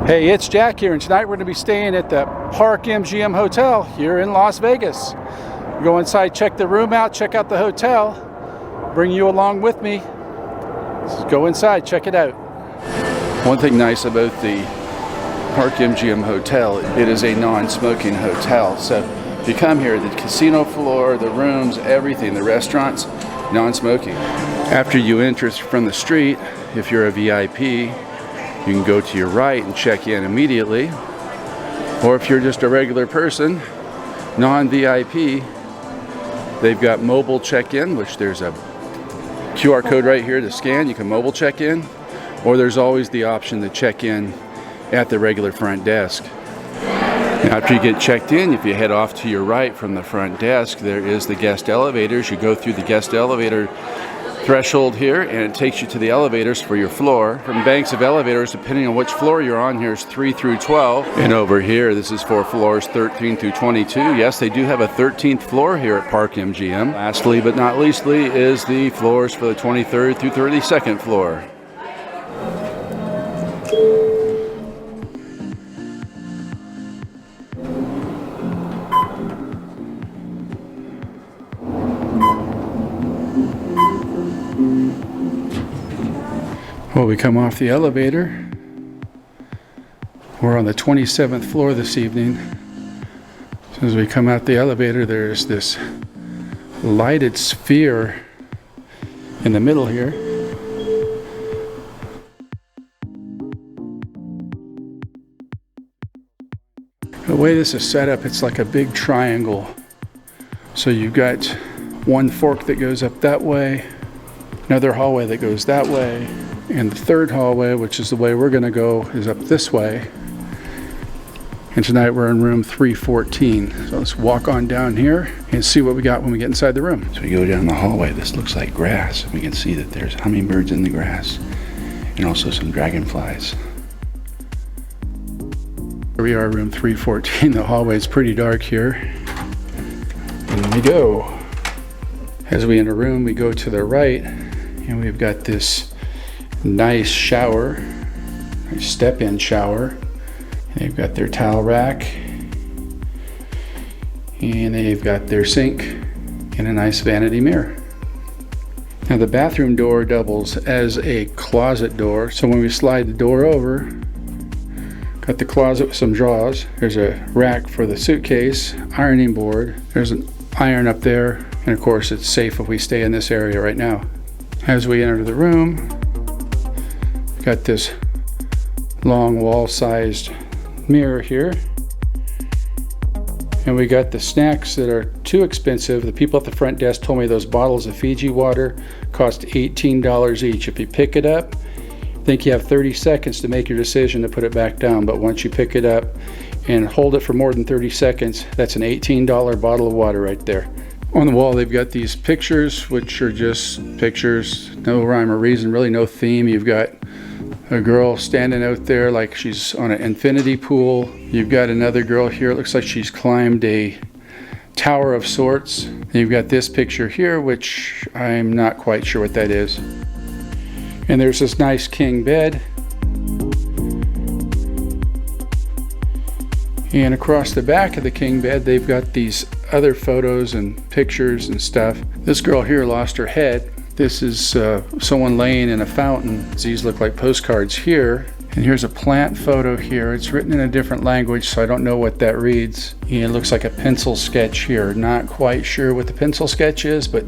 Hey, it's Jack here, and tonight we're going to be staying at the Park MGM Hotel here in Las Vegas. Go inside, check the room out, check out the hotel, bring you along with me. Let's go inside, check it out. One thing nice about the Park MGM Hotel, it is a non-smoking hotel. So if you come here, the casino floor, the rooms, everything, the restaurants, non-smoking. After you enter from the street, if you're a VIP, you can go to your right and check in immediately. Or if you're just a regular person, non-VIP, they've got mobile check-in, which there's a QR code right here to scan. You can mobile check in, or there's always the option to check in at the regular front desk. After you get checked in, if you head off to your right from the front desk, there is the guest elevators. You go through the guest elevator threshold here, and it takes you to the elevators for your floor. From banks of elevators, depending on which floor you're on, here's 3 through 12. And over here, this is for floors 13 through 22. Yes, they do have a 13th floor here at Park MGM. Lastly, but not leastly, is the floors for the 23rd through 32nd floor. Well, we come off the elevator. We're on the 27th floor this evening. As soon as we come out the elevator, there's this lighted sphere in the middle here. The way this is set up, it's like a big triangle. So you've got one fork that goes up that way, another hallway that goes that way, and the third hallway, which is the way we're going to go, is up this way. And tonight we're in room 314. So let's walk on down here and see what we got when we get inside the room. So we go down the hallway. This looks like grass. We can see that there's hummingbirds in the grass and also some dragonflies. Here we are, room 314. The hallway is pretty dark here. And we go. As we enter a room, we go to the right, and we've got this nice shower, nice step-in shower. And they've got their towel rack, and they've got their sink and a nice vanity mirror. Now the bathroom door doubles as a closet door, so when we slide the door over, got the closet with some drawers. There's a rack for the suitcase, ironing board, there's an iron up there, and of course it's safe if we stay in this area right now. As we enter the room, got this long wall-sized mirror here, and we got the snacks that are too expensive. The people at the front desk told me those bottles of Fiji water cost $18 each. If you pick it up, I think you have 30 seconds to make your decision to put it back down, but once you pick it up and hold it for more than 30 seconds, that's an $18 bottle of water right there. On the wall, they've got these pictures, which are just pictures, no rhyme or reason, really no theme. You've got a girl standing out there like she's on an infinity pool. You've got another girl here, it looks like she's climbed a tower of sorts. And you've got this picture here, which I'm not quite sure what that is. And there's this nice king bed. And across the back of the king bed, they've got these other photos and pictures and stuff. This girl here lost her head. This is someone laying in a fountain. These look like postcards here. And here's a plant photo here. It's written in a different language, so I don't know what that reads. And it looks like a pencil sketch here. Not quite sure what the pencil sketch is, but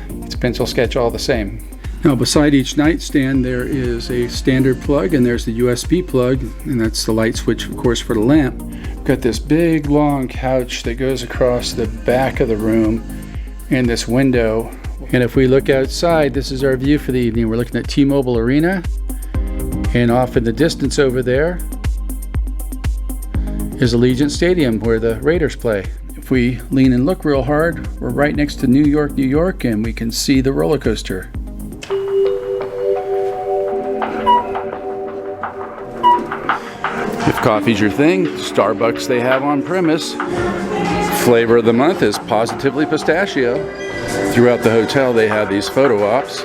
it's a pencil sketch all the same. Now beside each nightstand there is a standard plug, and there's the USB plug, and that's the light switch, of course, for the lamp. We've got this big long couch that goes across the back of the room and this window. And if we look outside, this is our view for the evening. We're looking at T-Mobile Arena, and off in the distance over there is Allegiant Stadium where the Raiders play. If we lean and look real hard, we're right next to New York, New York, and we can see the roller coaster. If coffee's your thing, Starbucks they have on premise. Flavor of the month is positively pistachio. Throughout the hotel they have these photo ops.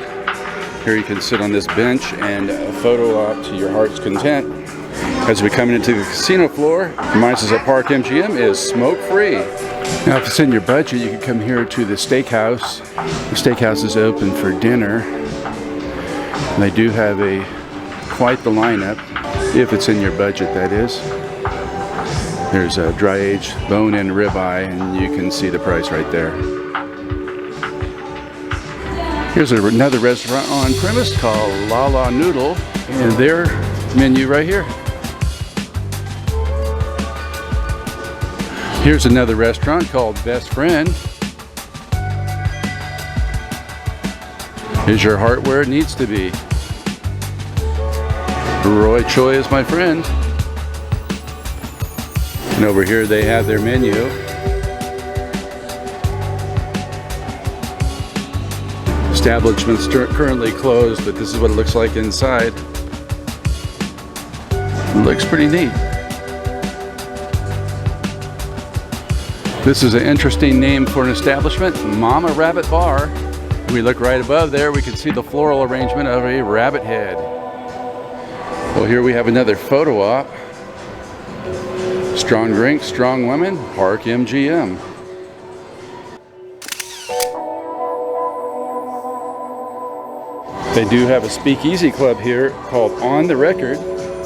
Here you can sit on this bench and photo op to your heart's content. As we come into the casino floor, reminds us that Park MGM is smoke-free. Now, if it's in your budget, you can come here to the steakhouse. The steakhouse is open for dinner. And they do have quite the lineup, if it's in your budget, that is. There's a dry-aged bone-in ribeye, and you can see the price right there. Here's another restaurant on premise called Lala Noodle, and their menu right here. Here's another restaurant called Best Friend. Is your heart where it needs to be? Roy Choi is my friend. And over here they have their menu. Establishment's currently closed, but this is what it looks like inside. It looks pretty neat. This is an interesting name for an establishment, Mama Rabbit Bar. We look right above there, we can see the floral arrangement of a rabbit head. Well, here we have another photo op. Strong drink, strong women, Park MGM. They do have a speakeasy club here called On the Record.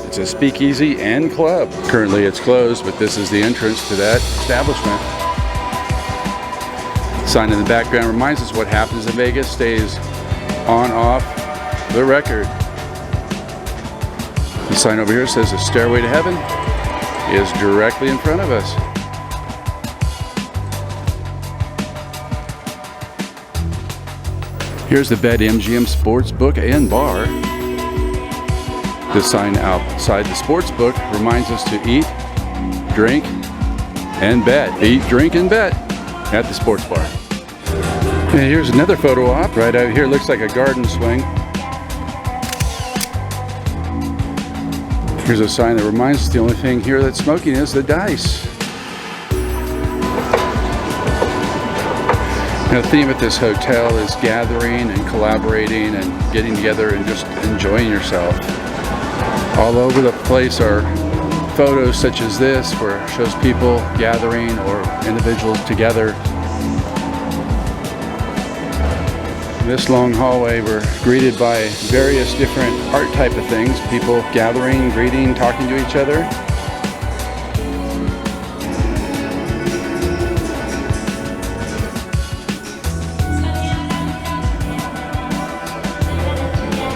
It's a speakeasy and club. Currently it's closed, but this is the entrance to that establishment. Sign in the background reminds us what happens in Vegas stays on, off the record. The sign over here says the Stairway to Heaven is directly in front of us. Here's the BetMGM Sportsbook and Bar. The sign outside the sportsbook reminds us to eat, drink, and bet. Eat, drink, and bet at the sports bar. And here's another photo op right out here. Looks like a garden swing. Here's a sign that reminds us the only thing here that's smoking is the dice. And the theme at this hotel is gathering and collaborating and getting together and just enjoying yourself. All over the place are photos such as this where it shows people gathering or individuals together. In this long hallway we're greeted by various different art type of things. People gathering, greeting, talking to each other.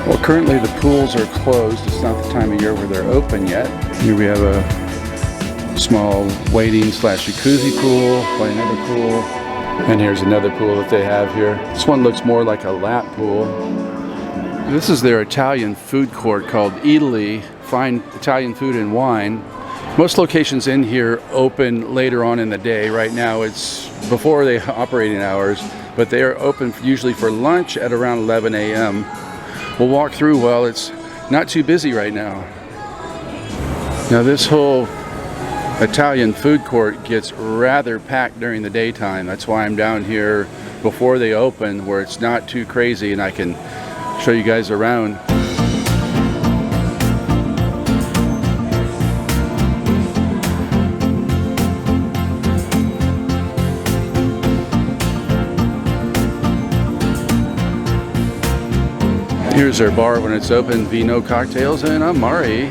Well, currently the pools are closed. It's not the time of year where they're open yet. Here we have a small waiting / jacuzzi pool, by another pool. And here's another pool that they have here. This one looks more like a lap pool. This is their Italian food court called EATALY, fine Italian food and wine. Most locations in here open later on in the day. Right now it's before the operating hours, but they are open usually for lunch at around 11 a.m. We'll walk through while it's not too busy right now. Now this whole Italian food court gets rather packed during the daytime. That's why I'm down here before they open where it's not too crazy and I can show you guys around. Here's their bar when it's open, Vino Cocktails and Amari.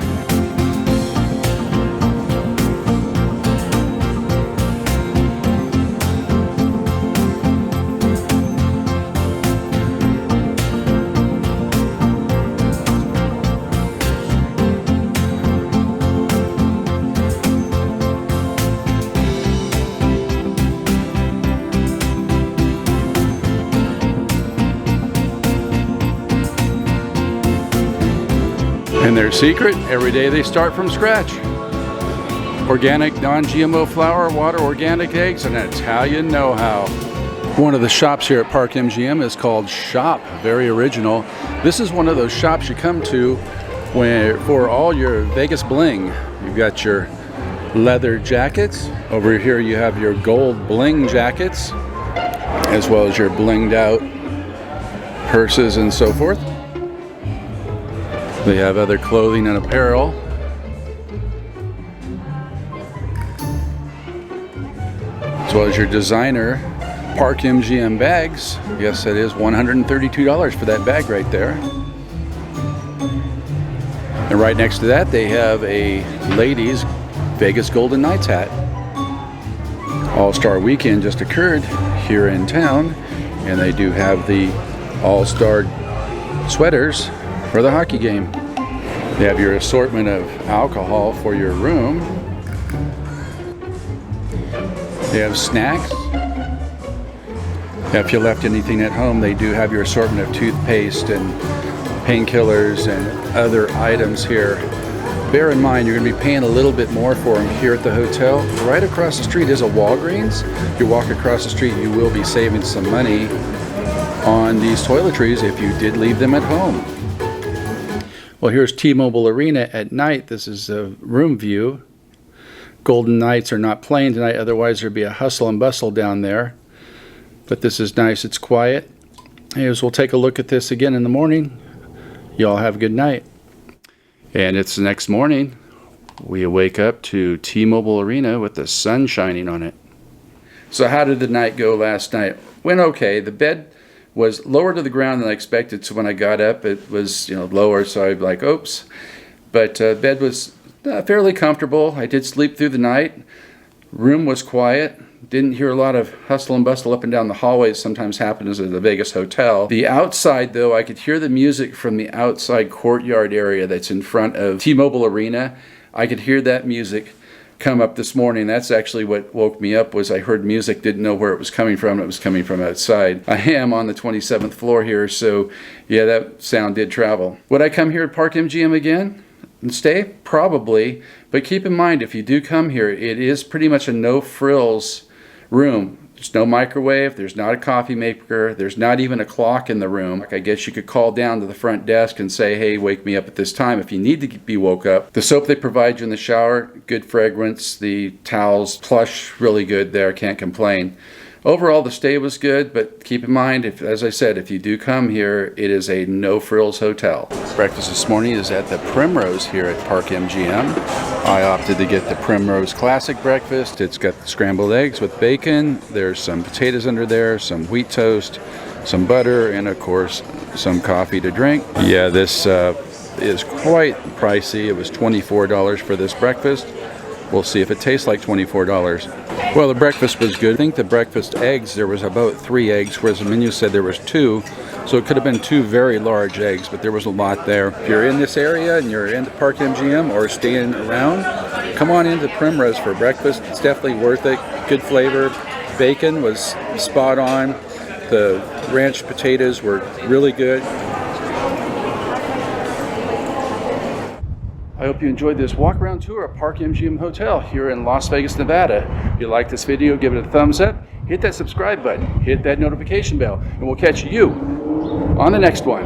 And their secret, every day they start from scratch. Organic, non-GMO flour, water, organic eggs, and Italian know-how. One of the shops here at Park MGM is called Shop, very original. This is one of those shops you come to for all your Vegas bling. You've got your leather jackets. Over here you have your gold bling jackets, as well as your blinged out purses and so forth. They have other clothing and apparel. as well as your designer Park MGM bags. Yes, it is $132 for that bag right there. And right next to that, they have a ladies' Vegas Golden Knights hat. All-Star Weekend just occurred here in town, and they do have the All-Star sweaters for the hockey game. They have your assortment of alcohol for your room. They have snacks. If you left anything at home, they do have your assortment of toothpaste and painkillers and other items here. Bear in mind, you're going to be paying a little bit more for them here at the hotel. Right across the street is a Walgreens. If you walk across the street, you will be saving some money on these toiletries if you did leave them at home. Well, here's T-Mobile Arena at night. This is a room view. Golden Knights are not playing tonight, otherwise there'd be a hustle and bustle down there. But this is nice, it's quiet. Anyways, we'll take a look at this again in the morning. Y'all have a good night. And it's the next morning. We wake up to T-Mobile Arena with the sun shining on it. So how did the night go last night? Went okay. The bed was lower to the ground than I expected, so when I got up it was lower, so I'm like, oops. But bed was fairly comfortable. I did sleep through the night. Room was quiet. Didn't hear a lot of hustle and bustle up and down the hallways sometimes happens at the Vegas hotel. The outside, though, I could hear the music from the outside courtyard area that's in front of T-Mobile Arena. I could hear that music come up this morning. That's actually what woke me up, was I heard music, didn't know where it was coming from. It was coming from outside. I am on the 27th floor here, so yeah, that sound did travel. Would I come here at Park MGM again and stay? Probably, but keep in mind, if you do come here, it is pretty much a no-frills room. There's no microwave, there's not a coffee maker, there's not even a clock in the room. I guess you could call down to the front desk and say, hey, wake me up at this time if you need to be woke up. The soap they provide you in the shower, good fragrance. The towels, plush, really good there, can't complain. Overall, the stay was good, but keep in mind, as I said, if you do come here, it is a no-frills hotel. Breakfast this morning is at the Primrose here at Park MGM. I opted to get the Primrose Classic breakfast. It's got scrambled eggs with bacon. There's some potatoes under there, some wheat toast, some butter, and of course, some coffee to drink. Yeah, this is quite pricey. It was $24 for this breakfast. We'll see if it tastes like $24. Well, the breakfast was good. I think the breakfast eggs, there was about 3 eggs, whereas the menu said there was 2. So it could have been 2 very large eggs, but there was a lot there. If you're in this area and you're in the Park MGM or staying around, come on into Primrose for breakfast. It's definitely worth it. Good flavor. Bacon was spot on. The ranch potatoes were really good. I hope you enjoyed this walk around tour of Park MGM Hotel here in Las Vegas, Nevada. If you like this video, give it a thumbs up, hit that subscribe button, hit that notification bell, and we'll catch you on the next one.